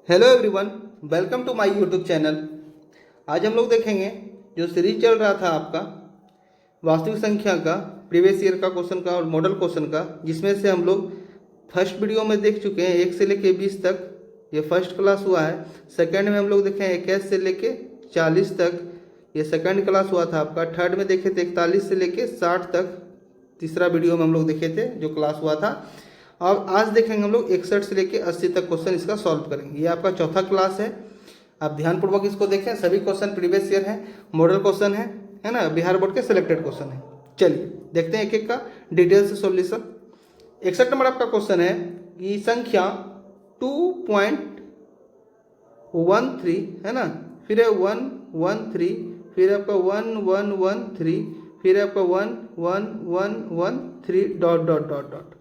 Hello everyone, welcome to my YouTube channel. आज हम लोग देखेंगे जो सीरीज चल रहा था आपका वास्तविक संख्या का प्रीवियस ईयर का क्वेश्चन का और मॉडल क्वेश्चन का, जिसमें से हम लोग फर्स्ट वीडियो में देख चुके हैं 1 से लेके 20 तक, ये फर्स्ट क्लास हुआ है। सेकंड में हम लोग देखे 21 से लेके 40 तक, ये सेकंड क्लास हुआ था आपका। थर्ड में देखे थे 41 से लेके 60 तक, तीसरा वीडियो में हम लोग देखे थे जो क्लास हुआ था। और आज देखेंगे हम लोग 61 से लेके 80 तक क्वेश्चन इसका सॉल्व करेंगे। ये आपका चौथा क्लास है, आप ध्यानपूर्वक इसको देखें। सभी क्वेश्चन प्रीवियस ईयर है, मॉडल क्वेश्चन है ना, बिहार बोर्ड के सिलेक्टेड क्वेश्चन है। चलिए देखते हैं एक एक का डिटेल से सॉल्यूशन। 61 नंबर आपका क्वेश्चन है कि संख्या 2.13 है ना, फिर है 113, फिर आपका 1113, फिर आपका 1113 डॉट डॉट डॉट डॉट।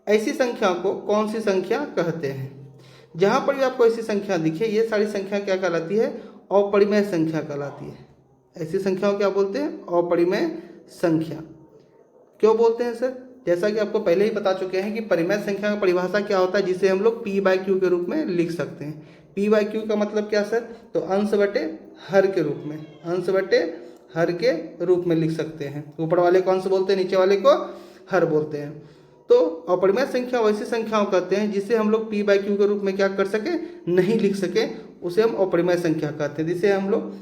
ऐसी संख्या को कौन सी संख्या कहते हैं? जहां पर भी आपको ऐसी संख्या दिखे, ये सारी संख्या क्या कहलाती है? अपरिमेय संख्या कहलाती है। ऐसी संख्याओं क्या बोलते हैं? अपरिमेय संख्या। क्यों बोलते हैं सर? जैसा कि आपको पहले ही बता चुके हैं कि परिमेय संख्या का परिभाषा क्या होता है, जिसे हम लोग P/Q के रूप में लिख सकते हैं। P/Q का मतलब क्या सर? तो अंश बटे हर के रूप में, अंश बटे हर के रूप में लिख सकते हैं। ऊपर वाले को अंश बोलते हैं, नीचे वाले को हर बोलते हैं। तो अपरिमेय संख्या वैसी संख्याओं कहते हैं जिसे हम लोग P/Q के रूप में क्या कर सके, नहीं लिख सके, उसे हम अपरिमेय संख्या कहते हैं। जिसे हम लोग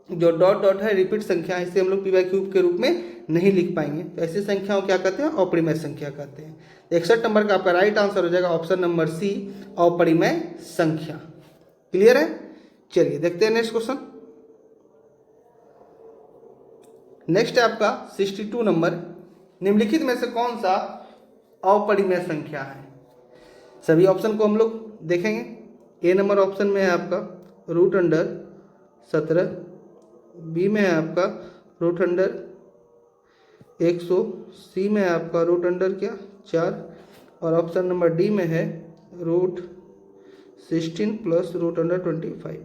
जो डॉट डॉट है रिपीट संख्या, इसे हम लोग P/Q के रूप में नहीं लिख पाएंगे। तो ऐसी संख्याओं क्या कहते हैं? अपरिमेय संख्या कहते हैं। 61 नंबर का आपका राइट आंसर हो जाएगा ऑप्शन नंबर सी, अपरिमेय संख्या। क्लियर है? चलिए देखते हैं नेक्स्ट क्वेश्चन। नेक्स्ट है आपका 62 नंबर, निम्नलिखित में से कौन सा अपरिमेय संख्या है? सभी ऑप्शन को हम लोग देखेंगे। ए नंबर ऑप्शन में है आपका √17, बी में है आपका √100, सी में है आपका √4, और ऑप्शन नंबर डी में है √16 प्लस √25।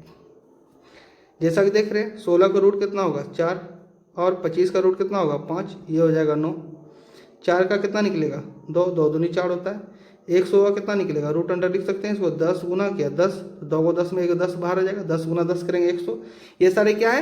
जैसा कि देख रहे हैं 16 का रूट कितना होगा? 4, और 25 का रूट कितना होगा? 5, ये हो जाएगा 9। 4 का कितना निकलेगा? 2, 2 दूनी 4 होता है। 100 का कितना निकलेगा? √अंडर लिख सकते हैं इसको, 10 गुना क्या 10, 2 को 10 में 10 बाहर आ जाएगा, 10 गुना 10 करेंगे 100। ये सारे क्या है?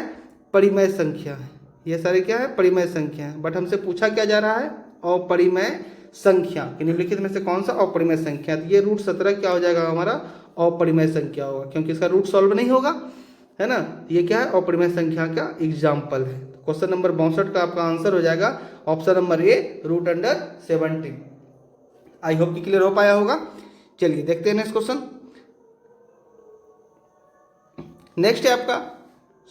परिमेय संख्या है। ये सारे क्या है? परिमेय संख्या है। बट हमसे पूछा क्या जा रहा है? अपरिमेय संख्या। निम्नलिखित में से कौन सा अपरिमेय संख्या? तो ये √17 क्या हो जाएगा? हमारा अपरिमेय संख्या होगा, क्योंकि इसका रूट सॉल्व नहीं होगा, है ना। ये क्या है? अपरिमेय संख्या का एग्जाम्पल है। क्वेश्चन नंबर 62 का आपका आंसर हो जाएगा option number A, √17। I hope कि क्लियर हो पाया होगा। चलिए देखते हैं नेक्स्ट क्वेश्चन। नेक्स्ट है आपका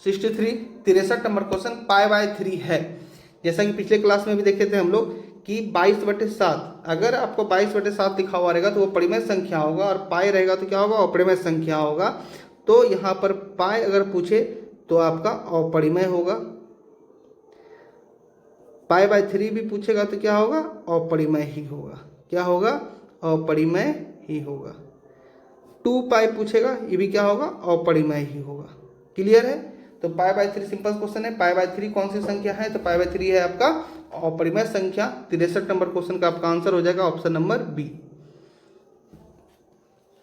63 नंबर क्वेश्चन, π/3 है। जैसा कि पिछले क्लास में भी देखे थे हम लोग कि 22/7, अगर आपको 22/7 लिखा हुआ रहेगा तो वो परिमेय संख्या होगा, और पाई रहेगा तो क्या होगा? अपरिमेय संख्या होगा। तो यहाँ पर पाई अगर पूछे तो आपका अपरिमेय होगा, π/3 भी पूछेगा तो क्या होगा? अपरिमेय ही होगा। क्या होगा? अपरिमेय ही होगा। 2π पूछेगा, ये भी क्या होगा? अपरिमेय ही होगा। क्लियर है? तो π/3 सिंपल क्वेश्चन है। π/3 कौन सी संख्या है? तो π/3 है आपका अपरिमेय संख्या। 63 नंबर क्वेश्चन का आपका आंसर हो जाएगा ऑप्शन नंबर बी।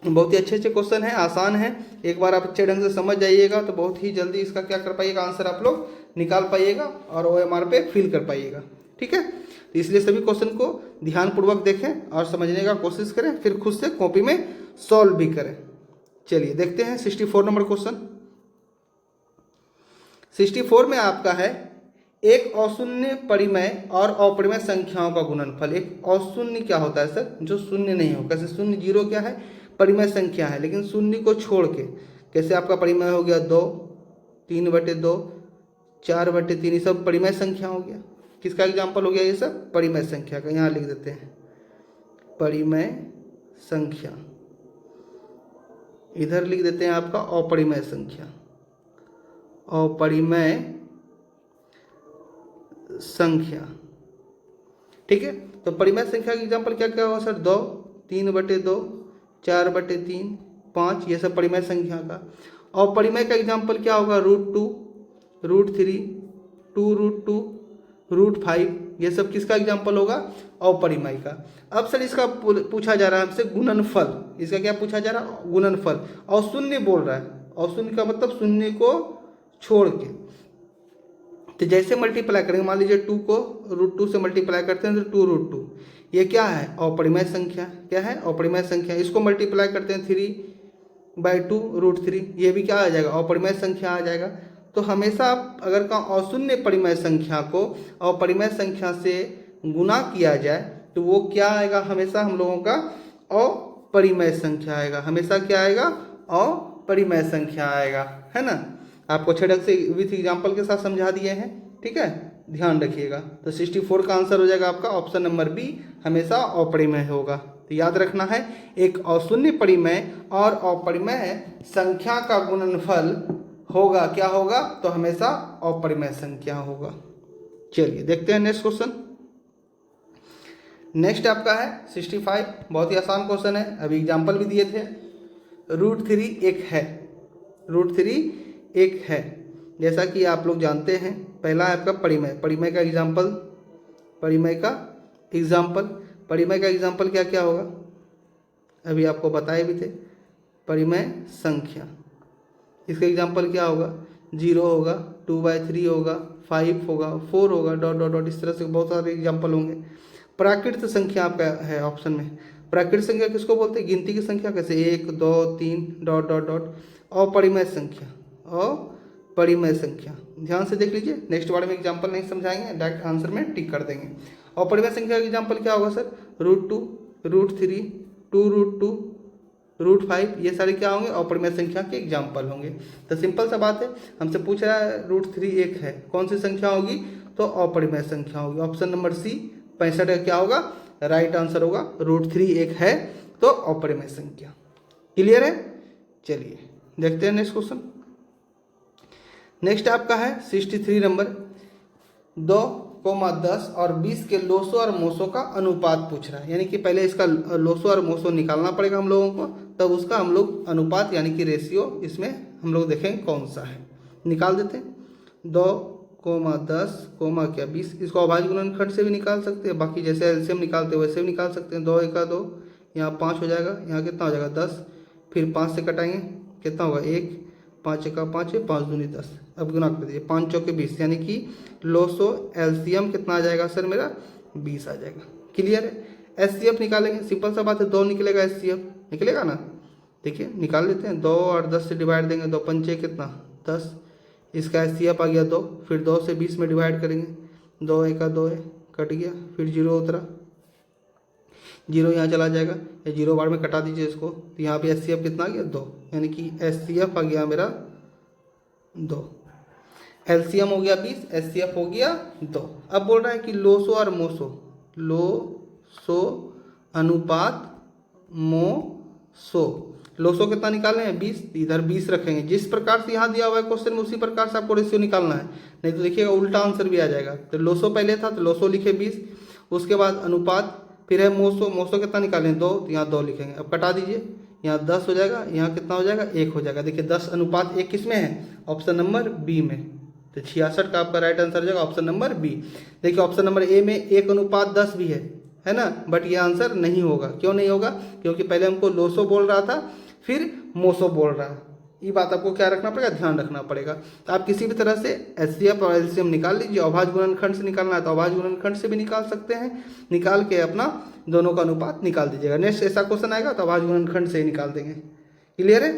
बहुत ही अच्छे क्वेश्चन है, आसान है। एक बार आप अच्छे ढंग से समझ जाइएगा तो बहुत ही जल्दी इसका क्या कर पाइएगा? आंसर आप लोग निकाल पाइएगा और OMR पे फिल कर पाइएगा। ठीक है, तो इसलिए सभी क्वेश्चन को ध्यानपूर्वक देखें और समझने का कोशिश करें, फिर खुद से कॉपी में सॉल्व भी करें। चलिए देखते हैं 64 नंबर क्वेश्चन। 64 में आपका है एक अशून्य परिमेय और अपरिमेय संख्याओं का गुणनफल। एक अशून्य क्या होता है सर? जो शून्य नहीं हो। कैसे शून्य? 0 क्या है? परिमेय संख्या है, लेकिन शून्य को छोड़ के कैसे आपका परिमेय हो गया? 2, 3/2, 4/3, ये सब परिमेय संख्या हो गया। किसका एग्जाम्पल हो गया ये सब? परिमेय संख्या का। यहाँ लिख देते हैं परिमेय संख्या, इधर लिख देते हैं आपका अपरिमेय संख्या। अपरिमेय संख्या, ठीक है। तो परिमेय संख्या का एग्जाम्पल क्या क्या होगा सर? 2, 3/2, 4/3, 5, ये सब परिमेय संख्या का। और परिमेय का एग्जाम्पल क्या होगा? √2, √3, 2√2, √5, ये सब किसका एग्जाम्पल होगा? अपरिमेय का। अब सर इसका पूछा जा रहा है हमसे गुणनफल। इसका क्या पूछा जा रहा है? गुणनफल। और शून्य बोल रहा है, और शून्य का मतलब शून्य को छोड़ के। तो जैसे मल्टीप्लाई करेंगे, मान लीजिए 2 को √2 से मल्टीप्लाई करते हैं तो 2√2, ये क्या है? अपरिमेय संख्या। क्या है? अपरिमेय संख्या। इसको मल्टीप्लाई करते हैं 3/2 √3, ये भी क्या आ जाएगा? अपरिमेय संख्या आ जाएगा। तो हमेशा आप अगर कहाँ अशून्य परिमेय संख्या को अपरिमेय संख्या से गुना किया जाए तो वो क्या आएगा? हमेशा हम लोगों का अपरिमेय संख्या आएगा। हमेशा क्या आएगा? अपरिमेय संख्या आएगा, है ना। आपको अच्छे ढंग से विथ एग्जाम्पल के साथ समझा दिए हैं, ठीक है, ध्यान रखिएगा। तो 64 का आंसर हो जाएगा आपका ऑप्शन नंबर बी, हमेशा अपरिमेय होगा। तो याद रखना है, एक अशून्य परिमेय और अपरिमेय संख्या का गुणनफल होगा, क्या होगा? तो हमेशा अपरिमेय संख्या होगा। चलिए देखते हैं नेक्स्ट क्वेश्चन। नेक्स्ट आपका है 65, बहुत ही आसान क्वेश्चन है, अभी एग्जाम्पल भी दिए थे। √3 एक है, √3 एक है, जैसा कि आप लोग जानते हैं। पहला है आपका परिमेय, परिमेय का एग्जाम्पल, परिमेय का एग्जाम्पल, परिमेय का एग्जाम्पल क्या क्या होगा? अभी आपको बताए भी थे। परिमेय संख्या, इसका एग्जाम्पल क्या होगा? 0 होगा, 2/3 होगा, 5 होगा, 4 होगा, डॉट डॉट डॉट, इस तरह से बहुत सारे एग्जाम्पल होंगे। प्राकृत संख्या आपका है ऑप्शन में। प्राकृत संख्या किसको बोलते हैं? गिनती की संख्या। कैसे? 1 2 3 डॉट डॉट डॉट। अपरिमेय संख्या, अपरिमेय संख्या, ध्यान से देख लीजिए। नेक्स्ट वाले में एग्जाम्पल नहीं समझाएंगे, डायरेक्ट आंसर में टिक कर देंगे। अपरिमेय संख्या का एग्जाम्पल क्या होगा सर? √2, √3, 2√2, √5, ये सारे क्या होंगे? अपरिमेय संख्या के एग्जाम्पल होंगे। तो सिंपल सा बात है, हमसे पूछ रहा है √3 एक है, कौन सी संख्या होगी? तो अपरिमेय संख्या होगी। ऑप्शन नंबर सी 65 का क्या होगा? राइट आंसर होगा। √3 एक है तो अपरिमेय संख्या। क्लियर है? चलिए देखते हैं नेक्स्ट क्वेश्चन। नेक्स्ट आपका है 63 नंबर। 2, 10 और 20 के लोसो और मोसो का अनुपात पूछ रहा है। यानी कि पहले इसका लोसो और मोसो निकालना पड़ेगा हम लोगों को, तब उसका हम लोग अनुपात यानी कि रेशियो इसमें हम लोग देखेंगे कौन सा है। निकाल देते हैं। 2, 10, क्या 20, इसको अभाज्य गुणनखंड से भी निकाल सकते हैं। बाकी जैसे एलसीएम निकालते हैं वैसे भी निकाल सकते हैं। 2 1 2, यहाँ 5 हो जाएगा, यहाँ कितना हो जाएगा? 10। फिर 5 से कटाएंगे, कितना होगा? 1, 5 1 5, 5 दूनी 10। अब गुना कर दीजिए, 5 चौके 20, यानी कि लोसो एलसीएम कितना आ जाएगा सर मेरा? 20 आ जाएगा। क्लियर है? एचसीएफ निकालेंगे, सिंपल सा बात है, 2 निकलेगा, एचसीएफ निकलेगा ना। देखिए निकाल लेते हैं। 2 और 10 से डिवाइड देंगे, 2 पंचे कितना? 10। इसका एचसीएफ आ गया 2। फिर 2 से 20 में डिवाइड करेंगे, 2 1 2 है, कट गया। फिर 0 उतरा, 0 यहाँ चला जाएगा, या 0 बार में कटा दीजिए इसको। तो यहाँ पे एचसीएफ कितना आ गया? 2, यानी कि एचसीएफ आ गया मेरा 2। एलसीएम हो गया 20, एचसीएफ हो गया 2। अब बोल रहा है कि लोसो और मोसो, लोसो अनुपात मोसो, लोसो कितना निकालना है? 20, इधर 20 रखेंगे। जिस प्रकार से यहाँ दिया हुआ है क्वेश्चन में उसी प्रकार से आपको रेशियो निकालना है, नहीं तो देखिएगा उल्टा आंसर भी आ जाएगा। तो लोसो पहले था तो लोसो लिखे 20, उसके बाद अनुपात, फिर है मोसो, मोसो कितना निकालें? 2, तो यहाँ 2 लिखेंगे। अब कटा दीजिए, यहाँ 10 हो जाएगा, यहाँ कितना हो जाएगा? 1 हो जाएगा। देखिए 10 अनुपात 1 किस में है? ऑप्शन नंबर बी में। तो 66 का आपका राइट आंसर हो जाएगा ऑप्शन नंबर बी। देखिए ऑप्शन नंबर ए में 1 अनुपात 10 भी है ना, बट ये आंसर नहीं होगा। क्यों नहीं होगा? क्योंकि पहले हमको लोसो बोल रहा था, फिर मोसो बोल रहा है। ये बात आपको क्या रखना पड़ेगा? ध्यान रखना पड़ेगा। तो आप किसी भी तरह से एचसीएफ और एलसीएम निकाल लीजिए। अभाज्य गुणनखंड से निकालना है तो अभाज्य गुणनखंड से भी निकाल सकते हैं, निकाल के अपना दोनों का अनुपात निकाल दीजिएगा। नेक्स्ट ऐसा क्वेश्चन आएगा तो अभाज्य गुणनखंड से ही निकाल देंगे। क्लियर है?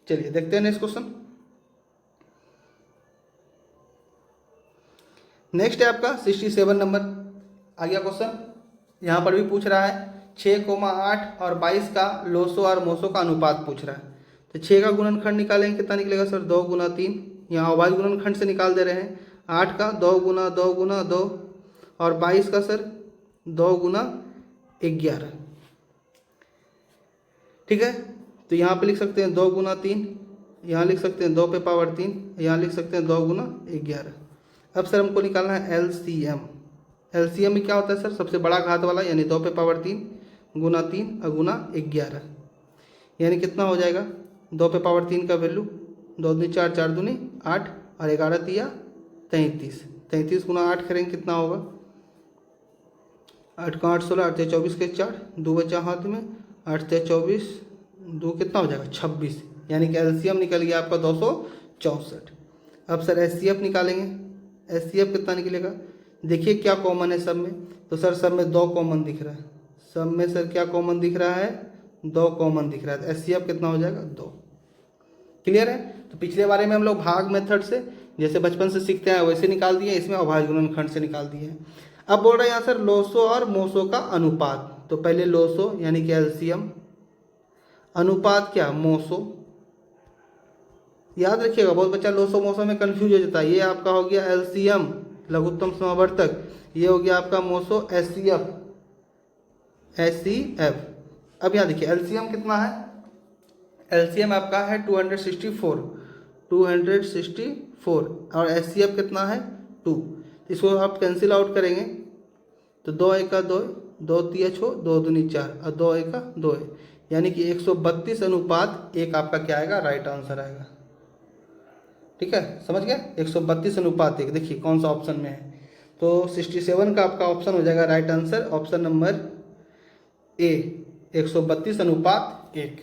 चलिए देखते हैं नेक्स्ट क्वेश्चन। नेक्स्ट है आपका 67 नंबर आ गया क्वेश्चन। यहाँ पर भी पूछ रहा है 6, 8 और 22 का लोसो और मोसो का अनुपात पूछ रहा है। तो 6 का गुणनखंड निकालेंगे, कितना निकलेगा सर? 2 गुना 3, यहाँ अभाज्य गुणनखंड से निकाल दे रहे हैं। 8 का 2 गुना 2 गुना 2, और 22 का सर 2 गुना 11। ठीक है, तो यहाँ पे लिख सकते हैं 2 गुना 3, यहाँ लिख सकते हैं 2 पे पावर 3, यहाँ लिख सकते हैं 2 गुना 11। अब सर हमको निकालना है एलसीएम। एलसीएम में क्या होता है सर? सबसे बड़ा घात वाला, यानी 2 पे पावर 3 गुना 3 और गुना 11, यानी कितना हो जाएगा? 2 पे पावर 3 का वैल्यू 2 दूनी 4, 4 दूनी 8 और 11 तिया 33। 33 गुना 8 करेंगे कितना होगा? 8 का 8 16, 8 24 के 4, 2 बचा हाथ में, 8 24, 2 कितना हो जाएगा 26, यानी कि एलसीएम निकल गया आपका 264। अब सर एचसीएफ निकालेंगे, एचसीएफ कितना निकलेगा, देखिए क्या कॉमन है सब में, तो सर सब में 2 कॉमन दिख रहा है, सब में सर क्या कॉमन दिख रहा है, 2 कॉमन दिख रहा है, तो एचसीएफ कितना हो जाएगा 2। क्लियर है। तो पिछले बारे में हम लोग भाग मेथड से जैसे बचपन से सीखते हैं वैसे निकाल दिए, इसमें अभाज्य गुणनखंड से निकाल दिए हैं। अब बोल रहे हैं यहाँ सर लोसो और मोसो का अनुपात, तो पहले लोसो यानी कि एलसीएम, अनुपात क्या मोसो, याद रखिएगा बहुत बच्चा लोसो मोसो में कंफ्यूज हो जाता है। ये आपका हो गया एलसीएम लघुत्तम समावर्तक, ये हो गया आपका मोसो एचसीएफ, एचसीएफ। अब यहाँ देखिए एलसीएम कितना है, एलसीएम आपका है 264 और एचसीएफ कितना है 2। इसको आप कैंसिल आउट करेंगे तो 2 एका 2, 2 तिया 6, 2 दूनी 4 और 2 एका 2 है, यानी कि 132 अनुपात 1 आपका क्या आएगा, राइट आंसर आएगा। ठीक है, समझ गए, 132 अनुपात 1। देखिए कौन सा ऑप्शन में है, तो 67 का आपका ऑप्शन हो जाएगा right answer, option number A 132 अनुपात 1।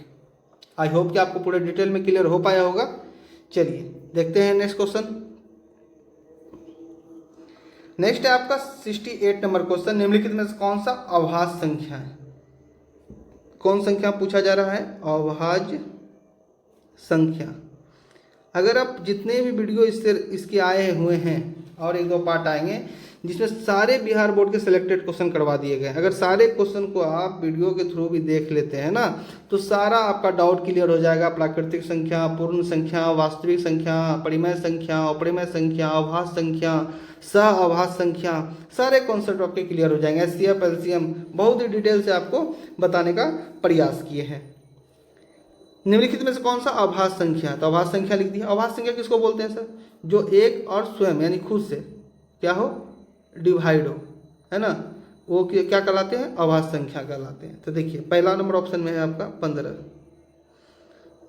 आई होप कि आपको पूरे डिटेल में क्लियर हो पाया होगा। चलिए देखते हैं नेक्स्ट क्वेश्चन। नेक्स्ट है आपका 68 नंबर क्वेश्चन, निम्नलिखित में से कौन सा अभाज्य संख्या है, कौन संख्या पूछा जा रहा है, अभाज्य संख्या। अगर आप जितने भी वीडियो इसके आए हुए हैं और 1-2 पार्ट आएंगे जिसमें सारे बिहार बोर्ड के सिलेक्टेड क्वेश्चन करवा दिए गए, अगर सारे क्वेश्चन को आप वीडियो के थ्रू भी देख लेते हैं ना तो सारा आपका डाउट क्लियर हो जाएगा। प्राकृतिक संख्या, पूर्ण संख्या, वास्तविक संख्या, परिमेय संख्या, अपरिमेय संख्या, अभाज्य संख्या, सह अभाज्य संख्या, सारे कॉन्सेप्ट आपके क्लियर हो जाएंगे। एचसीएफ एलसीएम बहुत ही डिटेल से आपको बताने का प्रयास किए हैं। निम्नलिखित में से कौन सा अभाज्य संख्या, तो अभाज्य संख्या लिख दिया। अभाज्य संख्या किसको बोलते हैं सर, जो एक और स्वयं यानी खुद से क्या हो, डिवाइड हो, है ना, वो क्या कहलाते हैं, अभाज्य संख्या कहलाते हैं। तो देखिए पहला नंबर ऑप्शन में है आपका 15,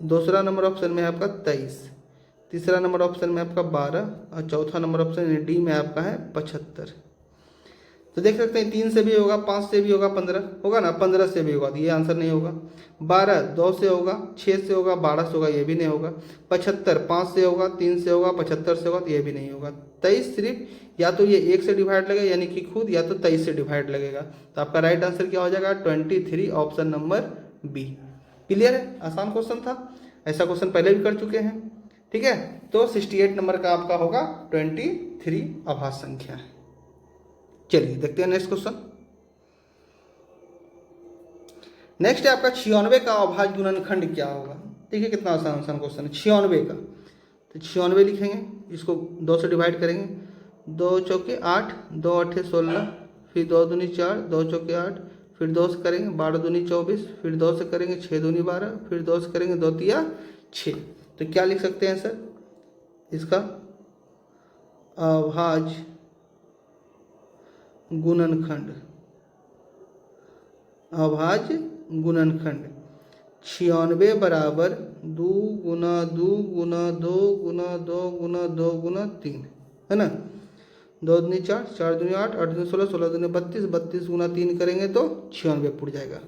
दूसरा नंबर ऑप्शन में है आपका 23, तीसरा नंबर ऑप्शन में आपका 12 और चौथा नंबर ऑप्शन डी में आपका है 75। तो देख सकते हैं 3 से भी होगा, 5 से भी होगा, 15 होगा ना, 15 से भी होगा, तो ये आंसर नहीं होगा। 12 2 से होगा, 6 से होगा, 12 से होगा, ये भी नहीं होगा। 75 5 से होगा, 3 से होगा, 75 से होगा, तो ये भी नहीं होगा। 23 सिर्फ या तो ये 1 से डिवाइड लगेगा यानी कि खुद, या तो 23 से डिवाइड लगेगा। तो आपका राइट आंसर क्या हो जाएगा 23, ऑप्शन नंबर बी। क्लियर है, आसान क्वेश्चन था, ऐसा क्वेश्चन पहले भी कर चुके हैं। ठीक है, तो 68 नंबर का आपका होगा 23 अभाज्य संख्या है। चलिए देखते हैं नेक्स्ट क्वेश्चन। नेक्स्ट है आपका 96 का अभाज्य गुणनखंड क्या होगा। देखिए कितना आसान क्वेश्चन है 96 का। तो 96 लिखेंगे, इसको 2 से डिवाइड करेंगे, 2 चौके 8, 2 अट्ठे 16, फिर 2 दूनी 4, 2 चौके 8, फिर 2 से करेंगे 12 दूनी 24, फिर 2 से करेंगे 6 दूनी 12, फिर 2 से करेंगे 2 तिया 6। तो क्या लिख सकते हैं सर, इसका अभाज्य गुणनखंड, अभाज्य गुणनखंड 96 बराबर 2 गुना 2 गुना 2 गुना 2 गुना 2 गुना 3, है ना, 2 दूनी 4, 4 दूनी 8, 8 दूनी 16, 16 दूनी 32, 32 गुना 3 करेंगे तो 96 पुट जाएगा।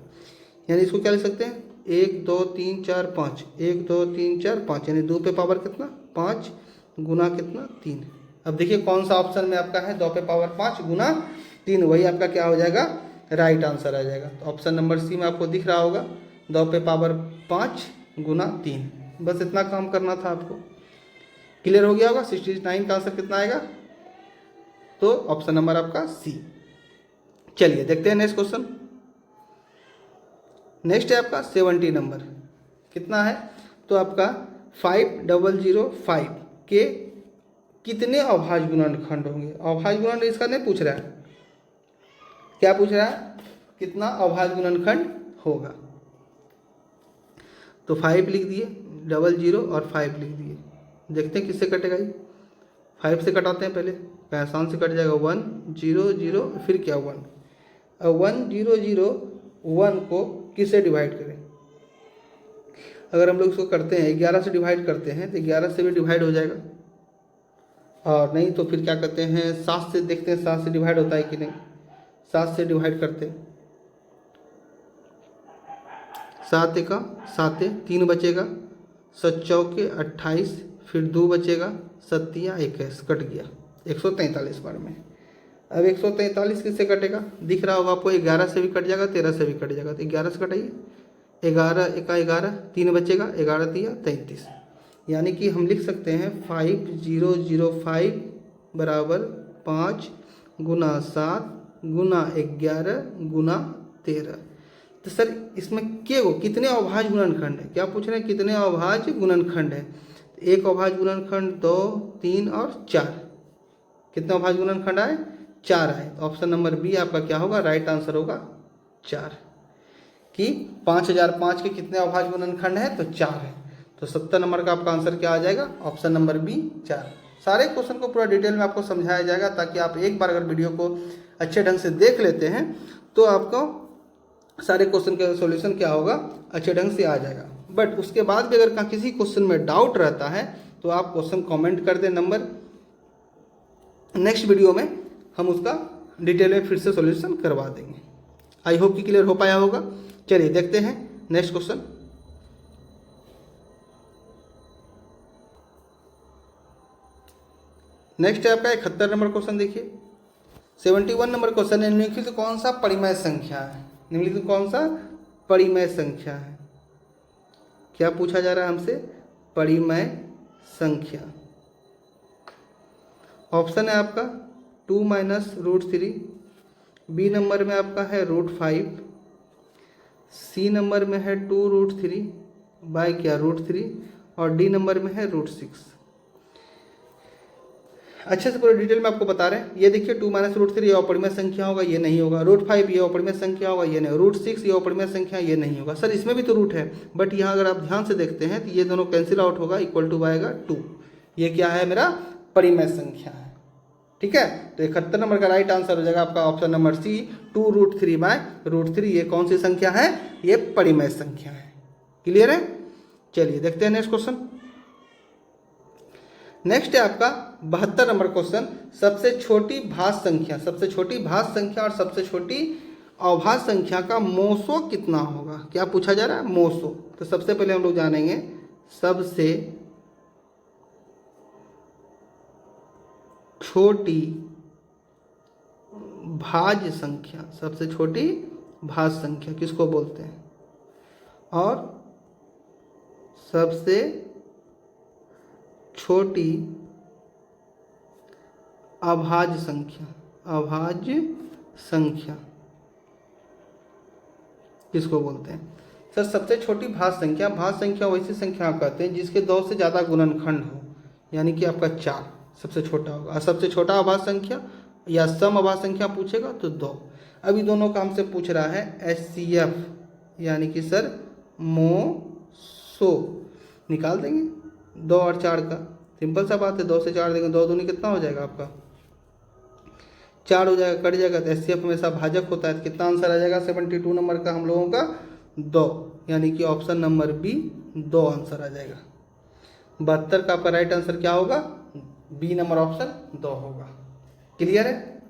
यानी इसको क्या लिख सकते हैं 1 2 3 4 5, 1 2 3 4 5, यानी 2 पे पावर कितना 5 गुना कितना 3। अब देखिए कौन सा ऑप्शन में आपका है 2 पे पावर 5 गुना 3, वही आपका क्या हो जाएगा राइट आंसर आ जाएगा। तो ऑप्शन नंबर सी में आपको दिख रहा होगा 2 पे पावर 5 गुना 3। बस इतना काम करना था आपको, क्लियर हो गया होगा। 69 का आंसर कितना आएगा, तो ऑप्शन नंबर आपका सी। चलिए देखते हैं नेक्स्ट क्वेश्चन। नेक्स्ट है आपका 70 नंबर, कितना है, तो आपका 5005 के कितने अभाज्य गुणनखंड होंगे। अभाज्य गुणनखंड इसका नहीं पूछ रहा है, क्या पूछ रहा है, कितना अभाज्य गुणनखंड होगा। तो 5 लिख दिए, 00 और 5 लिख दिए। देखते हैं किससे कटेगा ये, 5 से कटाते हैं पहले, आसान से कट जाएगा 1 0 0 फिर क्या 1। अब 1 0 0 1 को किससे डिवाइड करें, अगर हम लोग इसको करते हैं 11 से डिवाइड करते हैं तो 11 से भी डिवाइड हो जाएगा, और नहीं तो फिर क्या करते हैं 7 से देखते हैं 7 से डिवाइड होता है कि नहीं। 7 से डिवाइड करते हैं, 7 एका 7, 3 बचेगा, 7 चौके 28, फिर 2 बचेगा, 7 या 21 कट गया 143 बार में। अब 143 किससे कटेगा, दिख रहा होगा आपको, 11 से भी कट जाएगा, 13 से भी कट जाएगा, तो 11 से कटाइए, 11 एका 11, 3 बचेगा, 11 तिया 33, यानी कि हम लिख सकते हैं 5005 बराबर 5 गुना 7 गुना 11 गुना 13। तो सर इसमें कितने अभाज्य गुणनखंड है, क्या पूछ रहे हैं, कितने अभाज्य गुणनखंड है। एक अभाज्य गुणनखंड, 2, 3 और 4, कितने अभाज्य गुणनखंड आए, 4 आए। ऑप्शन नंबर बी आपका क्या होगा, राइट आंसर होगा 4। कि 5005 के कितने अभाज्य गुणनखंड है, तो 4 है। तो 70 नंबर का आपका आंसर क्या आ जाएगा, ऑप्शन नंबर बी 4। सारे क्वेश्चन को पूरा डिटेल में आपको समझाया जाएगा, ताकि आप एक बार अगर वीडियो को अच्छे ढंग से देख लेते हैं तो आपको सारे क्वेश्चन का सॉल्यूशन क्या होगा, अच्छे ढंग से आ जाएगा। बट उसके बाद भी अगर किसी क्वेश्चन में डाउट रहता है तो आप क्वेश्चन कमेंट कर दें नंबर, नेक्स्ट वीडियो में हम उसका डिटेल में फिर से सॉल्यूशन करवा देंगे। आई होप कि क्लियर हो पाया होगा। चलिए देखते हैं नेक्स्ट क्वेश्चन। नेक्स्ट है आपका 71 नंबर क्वेश्चन। देखिए 71 नंबर क्वेश्चन है, निम्नलिखित कौन सा परिमेय संख्या है, निम्नलिखित कौन सा परिमेय संख्या है। क्या पूछा जा रहा है हमसे, परिमेय संख्या। ऑप्शन है आपका 2 माइनस √3, बी नंबर में आपका है √5, सी नंबर में है 2√3 बाय क्या √3, और डी नंबर में है √6। अच्छे से पूरे डिटेल में आपको बता रहे हैं। ये देखिए 2 माइनस √3 ये अपरिमेय संख्या होगा, ये नहीं होगा। √5 ये अपरिमेय संख्या होगा, ये नहीं। √6 ये अपरिमेय संख्या, ये नहीं होगा। सर इसमें भी तो रूट है, बट यहाँ अगर आप ध्यान से देखते हैं तो ये दोनों कैंसिल आउट होगा, इक्वल टू आएगा 2। ये क्या है, मेरा परिमेय संख्या है। ठीक है, तो 71 नंबर का राइट आंसर हो जाएगा आपका ऑप्शन नंबर सी, 2√3 बाय √3। ये कौन सी संख्या है, ये परिमेय संख्या है। क्लियर है। चलिए देखते हैं नेक्स्ट क्वेश्चन। नेक्स्ट है आपका 72 नंबर क्वेश्चन। सबसे छोटी भाज्य संख्या, सबसे छोटी भाज्य संख्या और सबसे छोटी अभाज्य संख्या का मोसो कितना होगा। क्या पूछा जा रहा है, मोसो। तो सबसे पहले हम लोग जानेंगे सबसे छोटी भाज्य संख्या, सबसे छोटी भाज्य संख्या किसको बोलते हैं, और सबसे छोटी अभाज्य संख्या, अभाज्य संख्या किसको बोलते हैं। सर सबसे छोटी भाज्य संख्या, भाज्य संख्या वैसी संख्या कहते हैं जिसके 2 से ज़्यादा गुणनखंड हो, यानी कि आपका 4 सबसे छोटा होगा। और सबसे छोटा अभाज्य संख्या या सम अभाज्य संख्या पूछेगा तो 2। अभी दोनों का हमसे पूछ रहा है HCF, यानी कि सर मोसो निकाल देंगे 2 और 4 का। सिंपल सा बात है, 2 से 4 देंगे, 2 दूनी कितना हो जाएगा आपका 4 हो जाएगा, कट जाएगा। तो HCF हमेशा भाजक होता है। तो कितना आंसर आ जाएगा 72 नंबर का हम लोगों का 2, यानी कि ऑप्शन नंबर बी 2 आंसर आ जाएगा। 72 का आपका राइट आंसर क्या होगा, बी नंबर ऑप्शन 2 होगा। क्लियर है,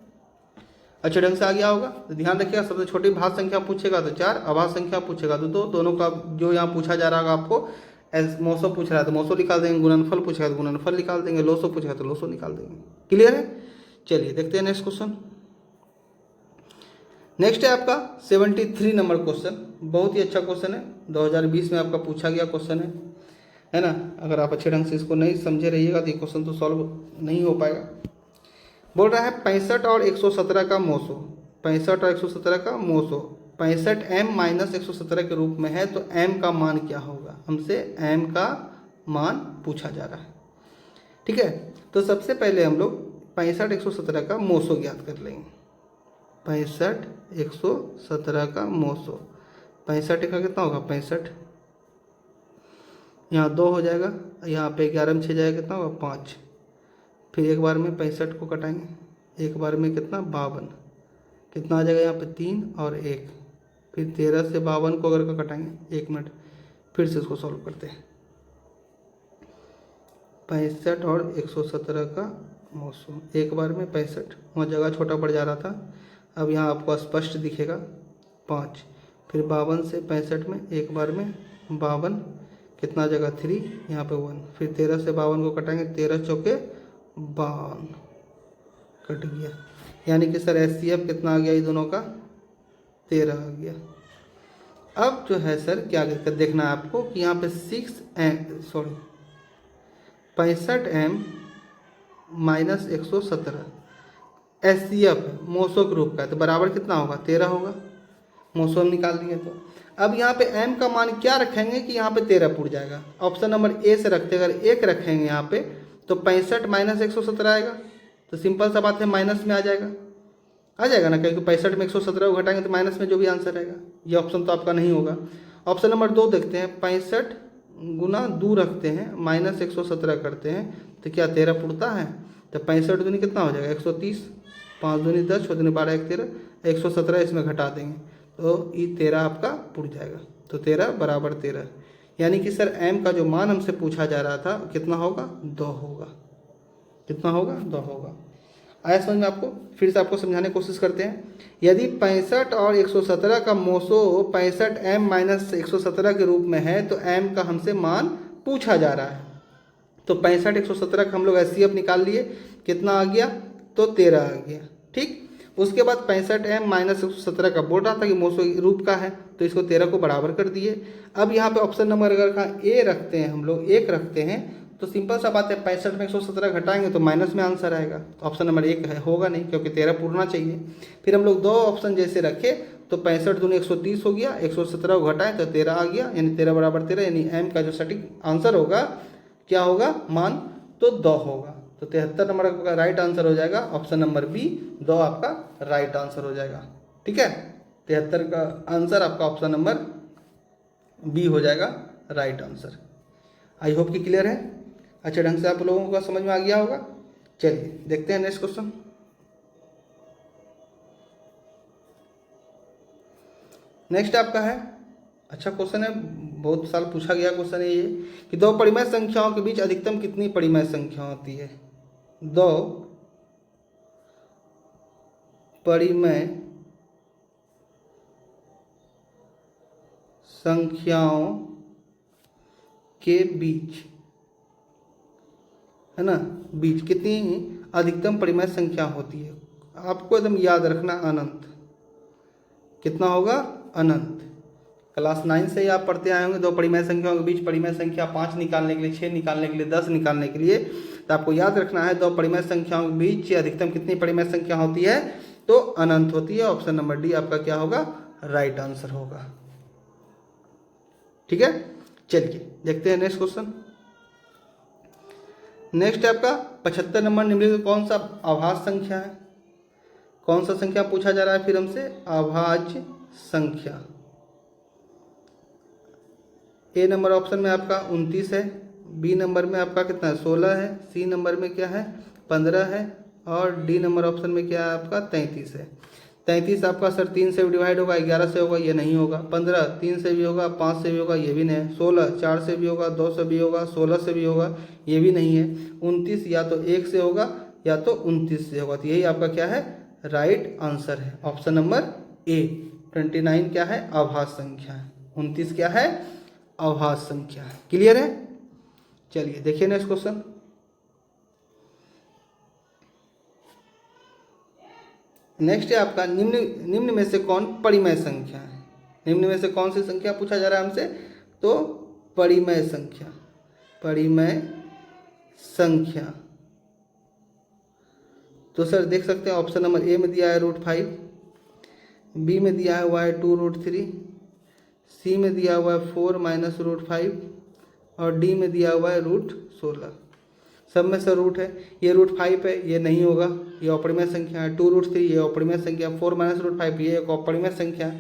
अच्छे ढंग से आ गया होगा। तो ध्यान रखिएगा, सबसे छोटी भाज्य संख्या पूछेगा तो 4, अभाज्य संख्या पूछेगा तो 2। दोनों का जो यहाँ पूछा जा रहा होगा आपको, मोसो पूछ रहा है तो मोसो निकाल देंगे, गुणनफल पूछेगा तो गुणनफल निकाल देंगे, लोसो पूछेगा तो लोसो निकाल देंगे। क्लियर है। चलिए देखते हैं नेक्स्ट क्वेश्चन। नेक्स्ट है आपका 73 नंबर क्वेश्चन। बहुत ही अच्छा क्वेश्चन है, 2020 में आपका पूछा गया क्वेश्चन है ना। अगर आप अच्छे ढंग से इसको नहीं समझे रहिएगा तो ये क्वेश्चन तो सॉल्व नहीं हो पाएगा। बोल रहा है 65 और 117 का मोसो, 65 और 117 का मोसो 65 m माइनस 117 के रूप में है, तो m का मान क्या होगा। हमसे m का मान पूछा जा रहा है। ठीक है, तो सबसे पहले हम लोग 65 117 का मोसो ज्ञात कर लेंगे। 65 117 का मोसो, 65 का कितना होगा 65, यहाँ 2 हो जाएगा, यहाँ पे 11 में 6 जाएगा, कितना होगा 5। फिर एक बार में 65 को कटाएंगे, एक बार में कितना 52, कितना आ जाएगा यहाँ पे 3 और 1। फिर 13 से 52 को अगर का कटाएंगे, 1 मिनट फिर से इसको सॉल्व करते हैं। 65 और 117 का मोसो, एक बार में 65, वहाँ जगह छोटा पड़ जा रहा था, अब यहाँ आपको स्पष्ट दिखेगा 5, फिर 52 से 65 में एक बार में 52, कितना जगह 3, यहाँ पे 1, फिर 13 से 52 को कटाएंगे, 13 चौके 52 कट गया। यानी कि सर HCF कितना आ गया ये दोनों का 13 आ गया। अब जो है सर क्या देखना है आपको कि यहाँ पे 65M minus 117 HCF moso group का है, तो बराबर कितना होगा 13 होगा। मोसो हम निकाल दिए। तो अब यहाँ पे M का मान क्या रखेंगे कि यहाँ पे 13 पुट जाएगा। ऑप्शन नंबर ए से रखते, अगर 1 रखेंगे यहाँ पे तो 65 माइनस 117 आएगा। तो सिंपल सा बात है, माइनस में आ जाएगा ना, क्योंकि 65 में 117 को घटाएंगे तो माइनस में जो भी आंसर आएगा। ये ऑप्शन तो आपका नहीं होगा। ऑप्शन नंबर 2 देखते हैं, 65 गुना 2 रखते हैं माइनस 117 करते हैं तो क्या 13 पुड़ता है। तो 65 दूनी कितना हो जाएगा 130, 5 दूनी 10, 6 दूनी 12, 1 13, 117 इसमें घटा देंगे तो ये 13 आपका पुड़ जाएगा। तो 13 बराबर 13, यानी कि सर M का जो मान हमसे पूछा जा रहा था कितना होगा 2 होगा। कितना होगा 2 होगा। आया समझ में आपको। फिर से आपको समझाने की कोशिश करते हैं। यदि 65 और 117 का मोसो 65M माइनस 117 के रूप में है तो M का हमसे मान पूछा जा रहा है। तो 65 117 का हम लोग HCF निकाल लिए, कितना आ गया तो 13 आ गया। ठीक, उसके बाद 65M माइनस 117 का बोल रहा था कि मोसो रूप का है तो इसको 13 को बराबर कर दिए। अब यहाँ पे ऑप्शन नंबर अगर का ए रखते हैं, हम लोग 1 रखते हैं तो सिंपल सा बात है 65 में 117 घटाएंगे तो माइनस में आंसर आएगा। तो ऑप्शन नंबर 1 होगा नहीं, क्योंकि 13 पूरना चाहिए। फिर हम लोग 2 ऑप्शन जैसे रखे तो 65 दूनी 130 हो गया, 117 को घटाएं तो 13 आ गया, यानी 13 बराबर 13, यानी M का जो सटीक आंसर होगा क्या होगा मान तो 2 होगा। तो 73 नंबर का राइट आंसर हो जाएगा ऑप्शन नंबर बी, 2 आपका राइट आंसर हो जाएगा। ठीक है, 73 का आंसर आपका ऑप्शन नंबर बी हो जाएगा राइट आंसर। आई होप कि क्लियर है, अच्छा ढंग से आप लोगों को समझ में आ गया होगा। चलिए देखते हैं नेक्स्ट क्वेश्चन। नेक्स्ट आपका है, अच्छा क्वेश्चन है, बहुत साल पूछा गया क्वेश्चन है ये कि 2 परिमेय संख्याओं के बीच अधिकतम कितनी परिमेय संख्या होती है। 2 परिमेय संख्याओं के बीच, है ना, बीच कितनी अधिकतम परिमेय संख्या होती है। आपको एकदम याद रखना अनंत। कितना होगा अनंत। क्लास 9 से ही आप पढ़ते आए होंगे 2 परिमेय संख्याओं के बीच परिमेय संख्या 5 निकालने के लिए, 6 निकालने के लिए, 10 निकालने के लिए। तो आपको याद रखना है 2 परिमेय संख्याओं के बीच अधिकतम कितनी परिमेय संख्या होती है तो अनंत होती है। ऑप्शन नंबर डी आपका क्या होगा राइट आंसर होगा। ठीक है, चलिए देखते हैं नेक्स्ट क्वेश्चन। नेक्स्ट आपका 75 नंबर, निम्नलिखित कौन सा अभाज्य संख्या है। कौन सा संख्या पूछा जा रहा है फिर हमसे, अभाज्य संख्या। ए नंबर ऑप्शन में आपका 29 है, बी नंबर में आपका कितना है 16 है, सी नंबर में क्या है 15 है, और डी नंबर ऑप्शन में क्या है आपका 33 है। 33 आपका सर 3 से भी डिवाइड होगा, 11 से होगा, ये नहीं होगा। 15 3 से भी होगा, 5 से भी होगा, ये भी नहीं है। 16 4 से भी होगा, 2 से भी होगा, 16 से भी होगा, ये भी नहीं है। 29 या तो 1 से होगा या तो 29 से होगा। तो यही आपका क्या है राइट आंसर है ऑप्शन नंबर ए। 29 क्या है अभाज्य संख्या है, 29 क्या है अभाज्य संख्या है। क्लियर है, चलिए देखिए नेक्स्ट क्वेश्चन। नेक्स्ट है आपका निम्न में से कौन परिमेय संख्या है। निम्न में से कौन सी संख्या पूछा जा रहा है हमसे तो परिमेय संख्या। परिमेय संख्या तो सर देख सकते हैं ऑप्शन नंबर ए में दिया है √5, बी में दिया हुआ है 2√3, सी में दिया हुआ है 4 माइनस √5 और डी में दिया हुआ है √16। सब में से रूट है, ये √5 है, ये नहीं होगा, ये अपरिमेय संख्या है। 2√3 ये अपरिमेय संख्या, 4 माइनस √5 ये एक अपरिमेय संख्या।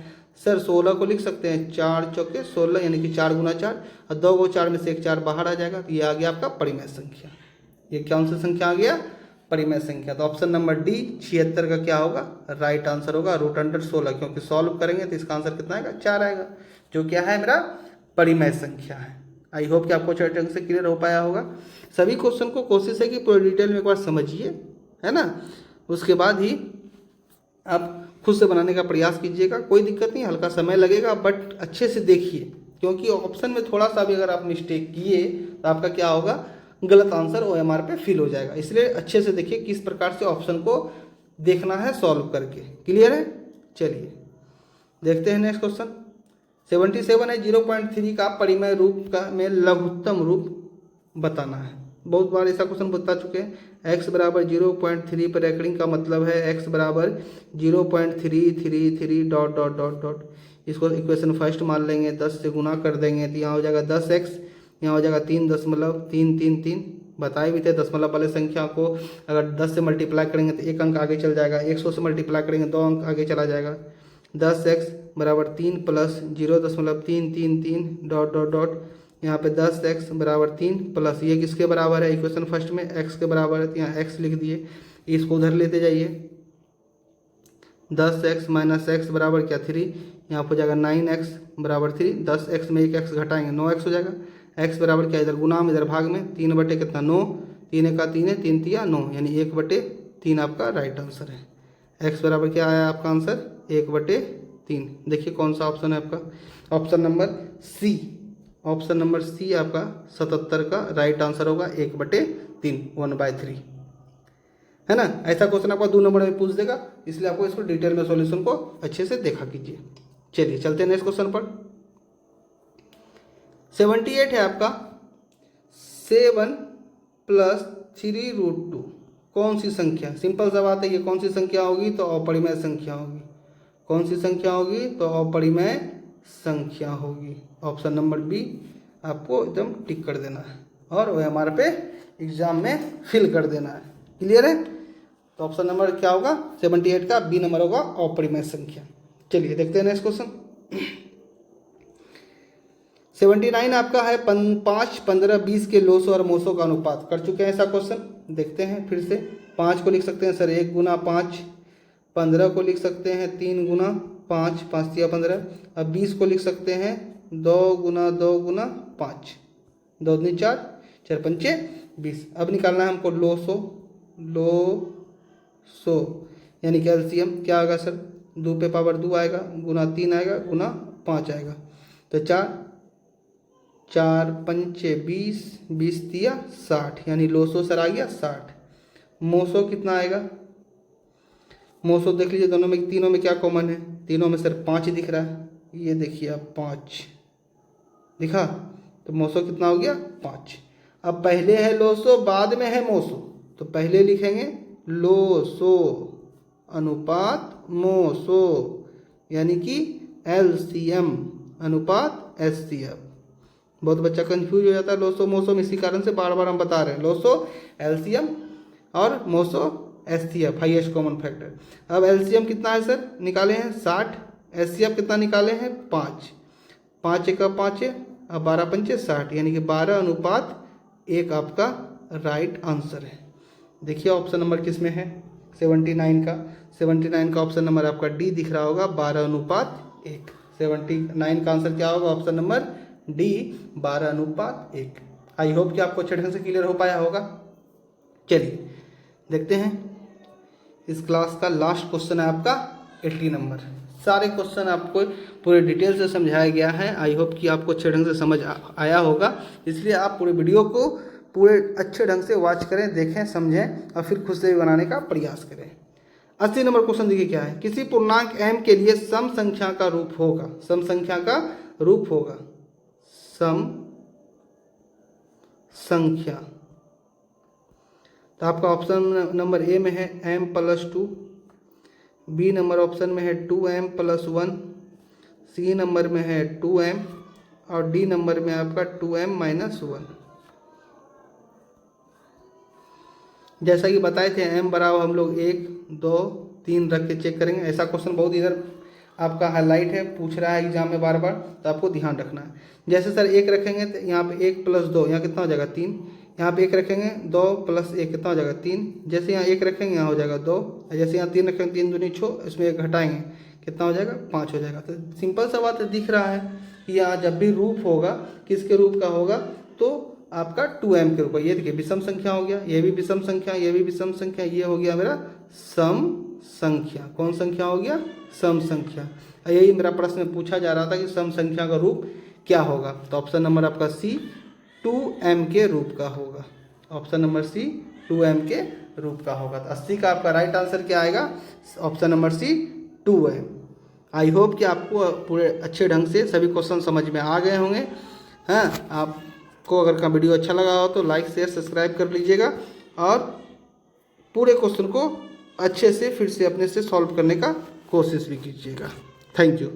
सर 16 को लिख सकते हैं 4 चौके 16, यानी कि 4 गुना 4, और 2 को 4 में से 1 4 बाहर आ जाएगा, तो ये आ गया आपका परिमेय संख्या। ये कौन सा संख्या आ गया परिमेय संख्या। तो ऑप्शन नंबर डी 76 का क्या होगा राइट आंसर होगा √16, क्योंकि सॉल्व करेंगे तो इसका आंसर कितना आएगा 4 आएगा, जो क्या है मेरा परिमेय संख्या है। आई होप कि आपको अच्छे ढंग से क्लियर हो पाया होगा। सभी क्वेश्चन को कोशिश है कि पूरे डिटेल में एक बार समझिए, है ना, उसके बाद ही आप खुद से बनाने का प्रयास कीजिएगा, कोई दिक्कत नहीं, हल्का समय लगेगा बट अच्छे से देखिए, क्योंकि ऑप्शन में थोड़ा सा भी अगर आप मिस्टेक किए तो आपका क्या होगा, गलत आंसर OMR पे फिल हो जाएगा। इसलिए अच्छे से देखिए किस प्रकार से ऑप्शन को देखना है सॉल्व करके। क्लियर है? चलिए देखते हैं नेक्स्ट क्वेश्चन। 77 है 0.3 का परिमेय रूप का में लघुत्तम रूप बताना है। बहुत बार ऐसा क्वेश्चन बता चुके हैं। x बराबर 0.3 पर रैंकिंग का मतलब है x बराबर 0.333 डॉट डॉट डॉट डॉट। इसको इक्वेशन फर्स्ट मान लेंगे, 10 से गुना कर देंगे तो यहाँ हो जाएगा 10x, यहाँ हो जाएगा 3.333। बताए भी थे दशमलव वाले संख्या को अगर 10 से मल्टीप्लाई करेंगे तो एक अंक आगे चल जाएगा, 100 से मल्टीप्लाई करेंगे 2 अंक आगे चला जाएगा। 10x बराबर 3 प्लस 0.333 डॉट डॉट डॉट, यहाँ पे 10x बराबर 3 प्लस ये किसके बराबर है, इक्वेशन फर्स्ट में x के बराबर है तो यहाँ x लिख दिए, इसको उधर लेते जाइए। 10x माइनस x बराबर क्या 3, यहाँ पर हो जाएगा 9x बराबर 3, 10x में एक x घटाएंगे 9x हो जाएगा। x बराबर क्या, इधर गुना में इधर भाग में 3 बटे कितना 9, 3 का 3 है, 3 तिया 9, यानी 1/3 आपका राइट आंसर है। x बराबर क्या आया आपका आंसर, 1/3। देखिए कौन सा ऑप्शन है आपका, option number C. Option number C आपका 77 का राइट आंसर होगा, 1/3, 1/3 है ना। ऐसा क्वेश्चन आपका 2 नंबर में पूछ देगा, इसलिए आपको इसको डिटेल में सॉल्यूशन को अच्छे से देखा कीजिए। चलिए चलते हैं नेक्स्ट क्वेश्चन पर। 78 है आपका 7 + 3√2 कौन सी संख्या। सिंपल सा बात है, ये कौन सी संख्या होगी, तो अपरिमेय संख्या होगी। कौन सी संख्या होगी, तो अपरिमेय संख्या होगी। ऑप्शन नंबर बी आपको एकदम टिक कर देना है और OMR पे एग्जाम में फिल कर देना है। क्लियर है? तो ऑप्शन नंबर क्या होगा, 78 का बी नंबर होगा अपरिमेय संख्या। चलिए देखते हैं नेक्स्ट क्वेश्चन। 79 आपका है 5, 15, 20 के लोसो और मोसो का अनुपात। कर चुके हैं ऐसा क्वेश्चन, देखते हैं फिर से। 5 को लिख सकते हैं सर 1 गुना 5, 15 को लिख सकते हैं 3 गुना 5, 5 तिया 15। अब 20 को लिख सकते हैं 2 गुना 2 गुना 5, 2 दूनी 4, 4 पंचे 20। अब निकालना है हमको लोसो, लोसो यानी कि एलसीएम क्या आएगा सर, 2 पे पावर 2 आएगा, गुना 3 आएगा, गुना 5 आएगा, तो 4 पंचे 20, 20 तिया 60, यानी लोसो सर आ गया 60। मोसो कितना आएगा, मोसो देख लीजिए दोनों में, तीनों में क्या कॉमन है, तीनों में सर 5 दिख रहा है, ये देखिए आप 5 दिखा, तो मोसो कितना हो गया 5। अब पहले है लोसो बाद में है मोसो, तो पहले लिखेंगे लोसो अनुपात मोसो, यानी कि एलसीएम अनुपात एचसीएफ। बहुत बच्चा कंफ्यूज हो जाता है लोसो मोसो में, इसी कारण से बार बार हम बता रहे हैं लोसो एलसीएम और moso HCF highest common factor. अब एलसीएम कितना है सर, निकाले हैं 60, एचसीएफ कितना निकाले हैं 5, 5 एक 5 है, अब 12 पंचे 60, यानी कि 12:1 आपका राइट आंसर है। देखिए ऑप्शन नंबर किस में है, 79 का। 79 का ऑप्शन नंबर आपका डी दिख रहा होगा, 12:1। 79 का आंसर क्या होगा, ऑप्शन नंबर डी 12:1। आई होप कि आपको अच्छे ढंग से क्लियर हो पाया होगा। चलिए देखते हैं, इस क्लास का लास्ट क्वेश्चन है आपका 80 नंबर। सारे क्वेश्चन आपको पूरे डिटेल से समझाया गया है। आई होप कि आपको अच्छे ढंग से समझ आया होगा, इसलिए आप पूरे वीडियो को पूरे अच्छे ढंग से वॉच करें, देखें, समझें और फिर खुद से भी बनाने का प्रयास करें। 80 नंबर क्वेश्चन देखिए क्या है, किसी पूर्णांक m के लिए सम संख्या का रूप होगा, सम संख्या का रूप होगा, सम संख्या। तो आपका ऑप्शन नंबर ए में है m+2, बी नंबर ऑप्शन में है 2m+1, सी नंबर में है 2m और डी नंबर में आपका 2m-1। जैसा कि बताए थे m बराबर हम लोग 1, 2, 3 रख के चेक करेंगे। ऐसा क्वेश्चन बहुत इधर आपका हाईलाइट है, पूछ रहा है एग्जाम में बार बार, तो आपको ध्यान रखना है। जैसे सर 1 रखेंगे तो यहाँ पे 1 + 2 यहाँ कितना हो जाएगा 3, यहाँ पे 1 रखेंगे 2 + 1 कितना हो जाएगा 3, जैसे यहाँ 1 रखेंगे यहाँ हो जाएगा 2, जैसे यहाँ 3 रखेंगे 3 दूनी 6, इसमें 1 घटाएंगे कितना हो जाएगा 5 हो जाएगा। तो सिंपल सा बात दिख रहा है कि यहाँ जब भी रूप होगा किसके रूप का होगा, तो आपका 2m के रूप। ये देखिए विषम संख्या हो गया, ये भी विषम संख्या, ये भी विषम संख्या, ये हो गया मेरा सम संख्या। कौन संख्या हो गया? सम संख्या। यही मेरा प्रश्न पूछा जा रहा था कि सम संख्या का रूप क्या होगा, तो ऑप्शन नंबर आपका सी 2m के रूप का होगा। ऑप्शन नंबर सी 2m के रूप का होगा। तो 80 का आपका राइट आंसर क्या आएगा? Option number C 2m। I hope कि आपको पूरे अच्छे ढंग से सभी क्वेश्चन समझ में आ गए होंगे। हाँ, आपको अगर का वीडियो अच्छा लगा हो तो लाइक शेयर सब्सक्राइब कर लीजिएगा और पूरे क्वेश्चन को अच्छे से फिर से अपने से सॉल्व करने का कोशिश भी कीजिएगा। Thank you.